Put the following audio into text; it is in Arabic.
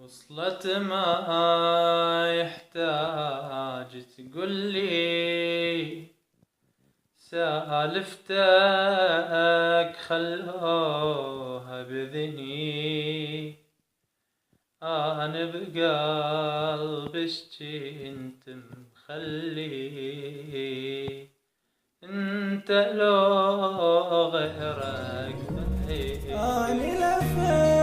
وصلت ما يحتاج تقولي سالفتك خلوها بذني. أنا بقلبش جنت مخلي انت لو غيرك أنا بعيد. لفيت